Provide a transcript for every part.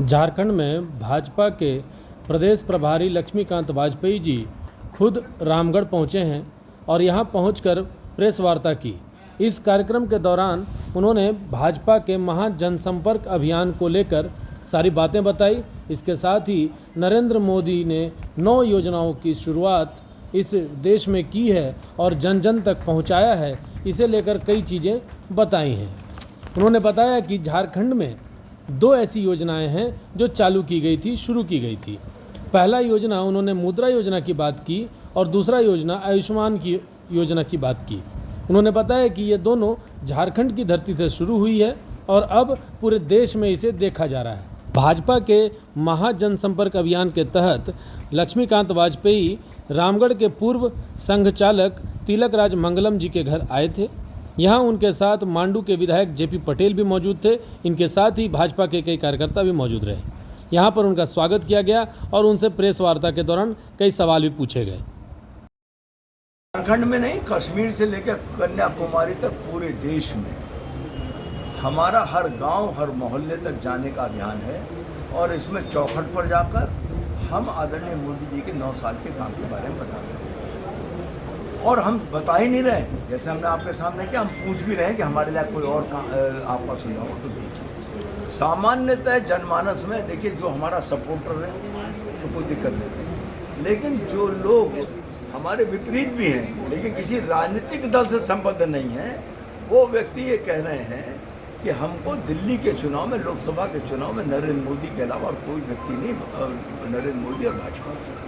झारखंड में भाजपा के प्रदेश प्रभारी लक्ष्मीकांत वाजपेयी जी खुद रामगढ़ पहुंचे हैं और यहां पहुंचकर प्रेस वार्ता की। इस कार्यक्रम के दौरान उन्होंने भाजपा के महाजनसंपर्क अभियान को लेकर सारी बातें बताई। इसके साथ ही नरेंद्र मोदी ने 9 योजनाओं की शुरुआत इस देश में की है और जन जन तक पहुंचाया है, इसे लेकर कई चीज़ें बताई हैं। उन्होंने बताया कि झारखंड में 2 ऐसी योजनाएं हैं जो चालू की गई थी, शुरू की गई थी। पहला योजना उन्होंने मुद्रा योजना की बात की और दूसरा योजना आयुष्मान की योजना की बात की। उन्होंने बताया कि ये दोनों झारखंड की धरती से शुरू हुई है और अब पूरे देश में इसे देखा जा रहा है। भाजपा के महाजनसंपर्क अभियान के तहत लक्ष्मीकांत वाजपेयी रामगढ़ के पूर्व संघ चालक तिलक राज मंगलम जी के घर आए थे। यहाँ उनके साथ मांडू के विधायक जेपी पटेल भी मौजूद थे। इनके साथ ही भाजपा के कई कार्यकर्ता भी मौजूद रहे। यहाँ पर उनका स्वागत किया गया और उनसे प्रेस वार्ता के दौरान कई सवाल भी पूछे गए। झारखंड में नहीं, कश्मीर से लेकर कन्याकुमारी तक पूरे देश में हमारा हर गांव, हर मोहल्ले तक जाने का अभियान है और इसमें चौखट पर जाकर हम आदरणीय मोदी जी के 9 साल के काम के बारे में बता रहे हैं। और हम बता ही नहीं रहे, जैसे हमने आपके सामने किया, हम पूछ भी रहे हैं कि हमारे लिए कोई और आपका सुझाव हो तो दीजिए। सामान्यतः जनमानस में देखिए, जो हमारा सपोर्टर है तो कोई दिक्कत नहीं, लेकिन जो लोग हमारे विपरीत भी हैं लेकिन किसी राजनीतिक दल से संबद्ध नहीं है, वो व्यक्ति ये कह रहे हैं कि हमको दिल्ली के चुनाव में, लोकसभा के चुनाव में नरेंद्र मोदी के अलावा और कोई व्यक्ति नहीं, नरेंद्र मोदी और भाजपा।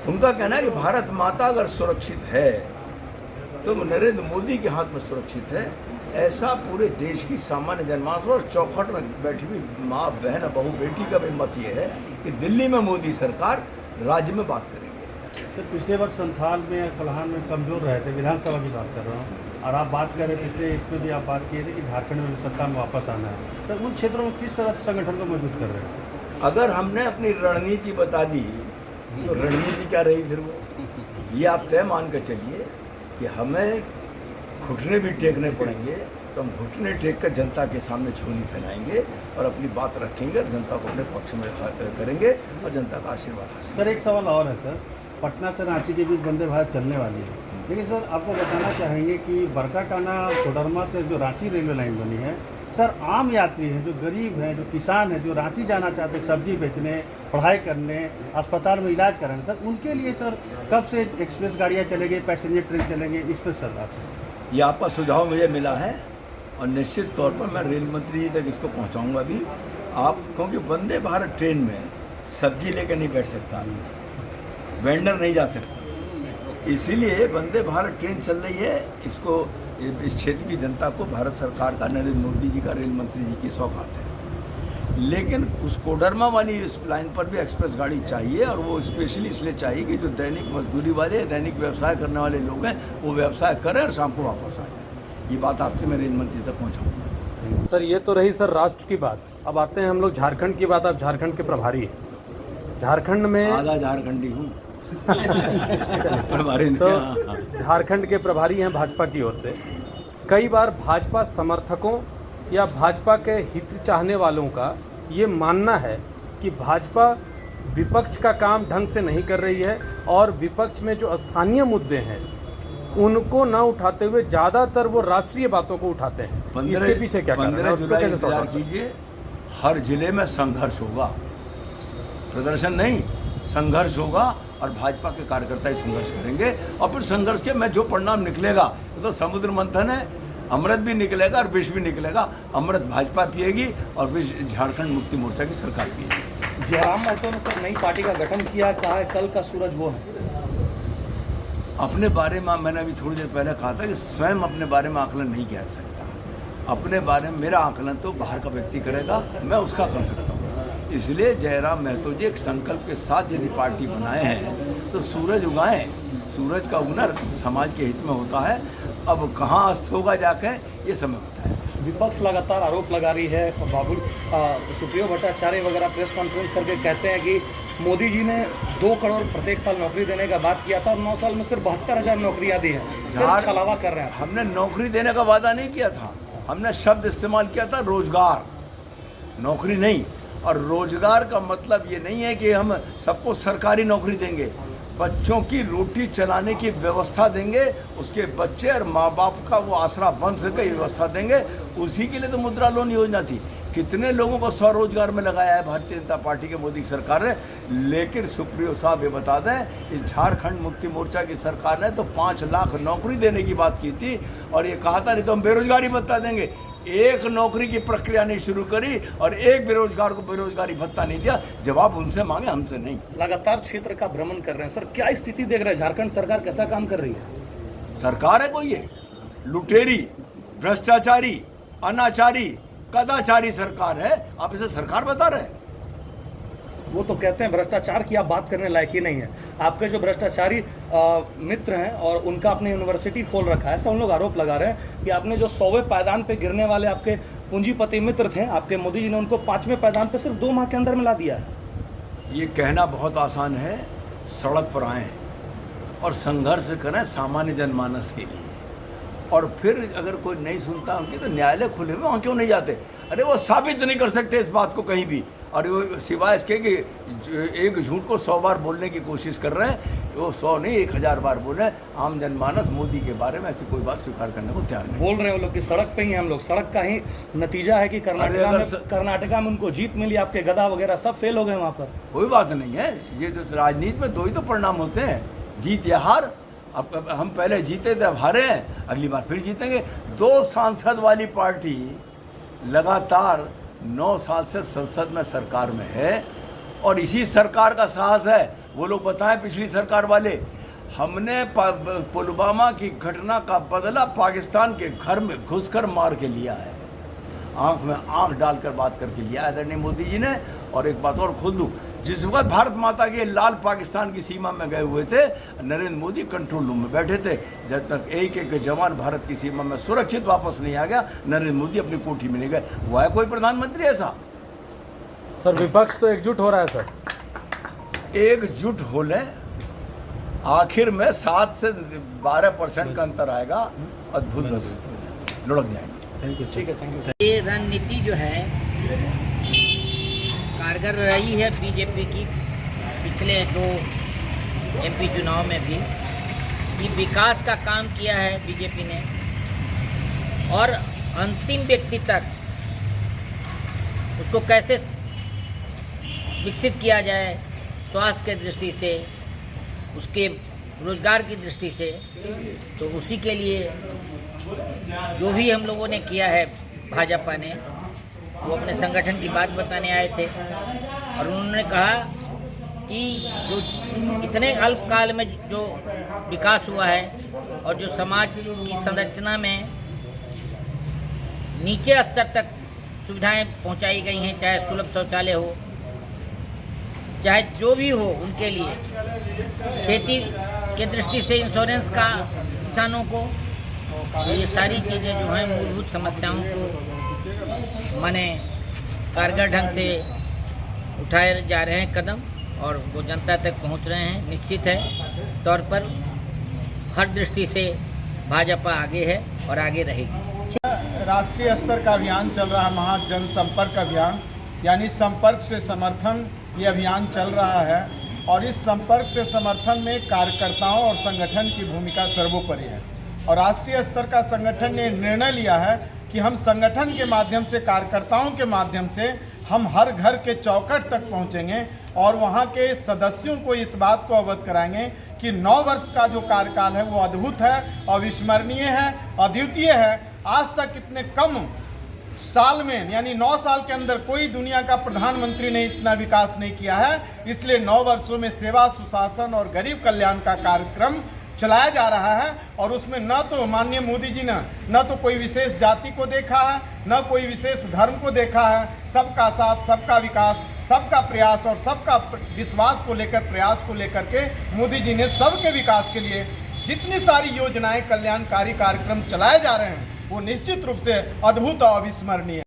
उनका कहना है कि भारत माता अगर सुरक्षित है तो नरेंद्र मोदी के हाथ में सुरक्षित है। ऐसा पूरे देश की सामान्य जनमानस और चौखट में बैठी हुई माँ, बहन, बहू, बेटी का भी मत ये है कि दिल्ली में मोदी सरकार, राज्य में बात करेंगे। तो पिछले वर्ष संथाल में, कलहान में कमजोर रहे थे, विधानसभा की बात कर रहा हूँ, और आप बात कर रहे थे पिछले इसमें भी आप बात किए थे कि झारखंड में सत्ता में वापस आना है, तो उन क्षेत्रों में किस तरह से संगठन को मजबूत कर रहे हैं? अगर हमने अपनी रणनीति बता दी तो रणनीति क्या रही फिर वो? ये आप तय मान कर चलिए कि हमें घुटने भी टेकने पड़ेंगे, तो हम घुटने टेक कर जनता के सामने झोली फैलाएंगे और अपनी बात रखेंगे और जनता को अपने पक्ष में करेंगे और जनता का आशीर्वाद हासिल। सर, एक सवाल और है सर, पटना से रांची के बीच वंदे भारत चलने वाली है, लेकिन सर आपको बताना चाहेंगे कि बरकाकाना कोडरमा से जो रांची रेलवे लाइन बनी है, सर आम यात्री हैं, जो गरीब हैं, जो किसान हैं, जो रांची जाना चाहते हैं सब्जी बेचने, पढ़ाई करने, अस्पताल में इलाज कराने, सर उनके लिए सर कब से एक्सप्रेस गाड़ियाँ चलेंगी, पैसेंजर ट्रेन चलेंगे, इस पर सर आपसे? ये आपका सुझाव मुझे मिला है और निश्चित तौर पर मैं रेल मंत्री जी तक इसको पहुँचाऊँगा भी। आप, क्योंकि वंदे भारत ट्रेन में सब्जी लेकर नहीं बैठ सकता, वेंडर नहीं जा सकता, इसीलिए वंदे भारत ट्रेन चल रही है। इसको, इस क्षेत्र की जनता को भारत सरकार का, नरेंद्र मोदी जी का, रेल मंत्री जी की सौगात है। लेकिन उस कोडरमा वाली इस लाइन पर भी एक्सप्रेस गाड़ी चाहिए और वो स्पेशली इसलिए चाहिए कि जो दैनिक मजदूरी वाले, दैनिक व्यवसाय करने वाले लोग हैं, वो व्यवसाय करें और शाम को वापस आ जाए। ये बात आपकी मैं रेल मंत्री तक पहुँचाऊँगा। सर, ये तो रही सर राष्ट्र की बात। अब आते हैं हम लोग झारखंड की बात। आप झारखंड के प्रभारी हैं। झारखंड में आधा झारखंडी हूँ प्रभारी तो झारखंड के प्रभारी हैं भाजपा की ओर से। कई बार भाजपा समर्थकों या भाजपा के हित चाहने वालों का ये मानना है कि भाजपा विपक्ष का काम ढंग से नहीं कर रही है और विपक्ष में जो स्थानीय मुद्दे हैं उनको न उठाते हुए ज़्यादातर वो राष्ट्रीय बातों को उठाते हैं। इसके पीछे क्या कारण है? 15 जुलाई इंतजार कीजिए, हर जिले में संघर्ष होगा, प्रदर्शन नहीं, संघर्ष होगा और भाजपा के कार्यकर्ता ही संघर्ष करेंगे और फिर संघर्ष के में जो परिणाम निकलेगा तो समुद्र मंथन है, अमृत भी निकलेगा और विष भी निकलेगा। अमृत भाजपा पिएगी और विष झारखंड मुक्ति मोर्चा की सरकार पिएगी। जयराम महतो ने सर नई पार्टी का गठन किया, कहा है कल का सूरज वो है। अपने बारे में मैंने अभी थोड़ी देर पहले कहा था कि स्वयं अपने बारे में आकलन नहीं कह सकता। अपने बारे में मेरा आकलन तो बाहर का व्यक्ति करेगा, मैं उसका कर सकता हूँ। इसलिए जयराम महतो जी एक संकल्प के साथ यदि पार्टी बनाए हैं तो सूरज उगाएं। सूरज का उगना समाज के हित में होता है। अब कहाँ अस्त होगा जाके ये समय बताए। विपक्ष लगातार आरोप लगा रही है, सुप्रियो भट्टाचार्य वगैरह प्रेस कॉन्फ्रेंस करके कहते हैं कि मोदी जी ने 2 करोड़ प्रत्येक साल नौकरी देने का बात किया था और 9 साल में सिर्फ 72,000 नौकरियाँ दी हैं। सर छलावा कर रहे हैं। हमने नौकरी देने का वादा नहीं किया था, हमने शब्द इस्तेमाल किया था रोजगार, नौकरी नहीं। और रोजगार का मतलब ये नहीं है कि हम सबको सरकारी नौकरी देंगे, बच्चों की रोटी चलाने की व्यवस्था देंगे, उसके बच्चे और माँ बाप का वो आसरा बन सके व्यवस्था देंगे। उसी के लिए तो मुद्रा लोन योजना थी। कितने लोगों को स्वरोजगार में लगाया है भारतीय जनता पार्टी के मोदी सरकार ने। लेकिन सुप्रियो साहब ये बता दें, इस झारखंड मुक्ति मोर्चा की सरकार ने तो 5 लाख नौकरी देने की बात की थी और ये कहा था नहीं तो हम बेरोजगारी भत्ता देंगे। एक नौकरी की प्रक्रिया नहीं शुरू करी और एक बेरोजगार को बेरोजगारी भत्ता नहीं दिया। जवाब उनसे मांगे, हमसे नहीं। लगातार क्षेत्र का भ्रमण कर रहे हैं सर, क्या स्थिति देख रहे हैं? झारखंड सरकार कैसा काम कर रही है? सरकार है कोई ये लुटेरी, भ्रष्टाचारी, अनाचारी, कदाचारी सरकार है। आप इसे सरकार बता रहे हैं? वो तो कहते हैं भ्रष्टाचार की आप बात करने लायक ही नहीं है। आपके जो भ्रष्टाचारी मित्र हैं और उनका अपने यूनिवर्सिटी खोल रखा है, ऐसा उन लोग आरोप लगा रहे हैं कि आपने जो 100वें पायदान पे गिरने वाले आपके पूंजीपति मित्र थे, आपके मोदी जी ने उनको 5वें पायदान पे सिर्फ 2 माह के अंदर मिला दिया है। ये कहना बहुत आसान है। सड़क पर आएँ और संघर्ष करें सामान्य जनमानस के लिए, और फिर अगर कोई नहीं सुनता उनकी तो न्यायालय खुले हुए, वहाँ क्यों नहीं जाते? अरे वो साबित नहीं कर सकते इस बात को कहीं भी, और वो सिवाय इसके कि एक झूठ को 100 बार बोलने की कोशिश कर रहे हैं। वो 100 नहीं 1000 बार बोल रहे हैं। आम जनमानस मोदी के बारे में ऐसी कोई बात स्वीकार करने को तैयार नहीं। बोल रहे हैं वो लोग कि सड़क पे ही हैं हम लोग। सड़क का ही नतीजा है कि कर्नाटका में उनको जीत मिली, आपके गधा वगैरह सब फेल हो गए वहाँ पर। कोई बात नहीं है। ये तो राजनीति में 2 ही तो परिणाम होते हैं, जीत या हार। अब हम पहले जीते थे, अब हारे हैं, अगली बार फिर जीतेंगे। 2 सांसद वाली पार्टी लगातार 9 साल से संसद में सरकार में है और इसी सरकार का साहस है। वो लोग बताएं पिछली सरकार वाले, हमने पुलवामा की घटना का बदला पाकिस्तान के घर में घुसकर मार के लिया है। आंख में आंख डालकर बात करके लिया आदरणीय मोदी जी ने। और एक बात और खोल दूँ, जिस वक्त भारत माता के लाल पाकिस्तान की सीमा में गए हुए थे, नरेंद्र मोदी कंट्रोल रूम में बैठे थे। जब तक एक जवान भारत की सीमा में सुरक्षित वापस नहीं आ गया, नरेंद्र मोदी अपनी कोठी में नहीं गए। वो है कोई प्रधानमंत्री ऐसा? सर विपक्ष तो एकजुट हो रहा है सर। एकजुट हो ले, आखिर में 7 से 12% का अंतर आएगा, अद्भुत लुढ़क जाएंगे। ठीक है, थैंक यू। ये रणनीति जो है कारगर रही है बीजेपी की पिछले 2 एमपी चुनाव में भी। ये विकास का काम किया है बीजेपी ने और अंतिम व्यक्ति तक उसको कैसे विकसित किया जाए, स्वास्थ्य की दृष्टि से, उसके रोजगार की दृष्टि से, तो उसी के लिए जो भी हम लोगों ने किया है भाजपा ने, वो अपने संगठन की बात बताने आए थे और उन्होंने कहा कि जो इतने अल्पकाल में जो विकास हुआ है और जो समाज की संरचना में नीचे स्तर तक सुविधाएं पहुंचाई गई हैं, चाहे सुलभ शौचालय हो, चाहे जो भी हो उनके लिए, खेती के दृष्टि से इंश्योरेंस का किसानों को, ये सारी चीज़ें जो हैं मूलभूत समस्याओं को माने कारगर ढंग से उठाए जा रहे हैं कदम और वो जनता तक पहुंच रहे हैं। निश्चित है तौर पर हर दृष्टि से भाजपा आगे है और आगे रहेगी। राष्ट्रीय स्तर का अभियान चल रहा है, महाजनसंपर्क अभियान, यानी संपर्क से समर्थन, ये अभियान चल रहा है और इस संपर्क से समर्थन में कार्यकर्ताओं और संगठन की भूमिका सर्वोपरि है। और राष्ट्रीय स्तर का संगठन ने निर्णय लिया है कि हम संगठन के माध्यम से, कार्यकर्ताओं के माध्यम से हम हर घर के चौखट तक पहुंचेंगे और वहां के सदस्यों को इस बात को अवगत कराएंगे कि 9 वर्ष का जो कार्यकाल है वो अद्भुत है, अविस्मरणीय है, अद्वितीय है। आज तक इतने कम साल में, यानी 9 साल के अंदर कोई दुनिया का प्रधानमंत्री ने इतना विकास नहीं किया है। इसलिए 9 वर्षों में सेवा, सुशासन और गरीब कल्याण का कार्यक्रम चलाया जा रहा है और उसमें न तो माननीय मोदी जी ने न तो कोई विशेष जाति को देखा है, न कोई विशेष धर्म को देखा है। सबका साथ, सबका विकास, सबका प्रयास और सबका विश्वास को लेकर, प्रयास को लेकर के मोदी जी ने सबके विकास के लिए जितनी सारी योजनाएं, कल्याणकारी कार्यक्रम चलाए जा रहे हैं वो निश्चित रूप से अद्भुत और अविस्मरणीय।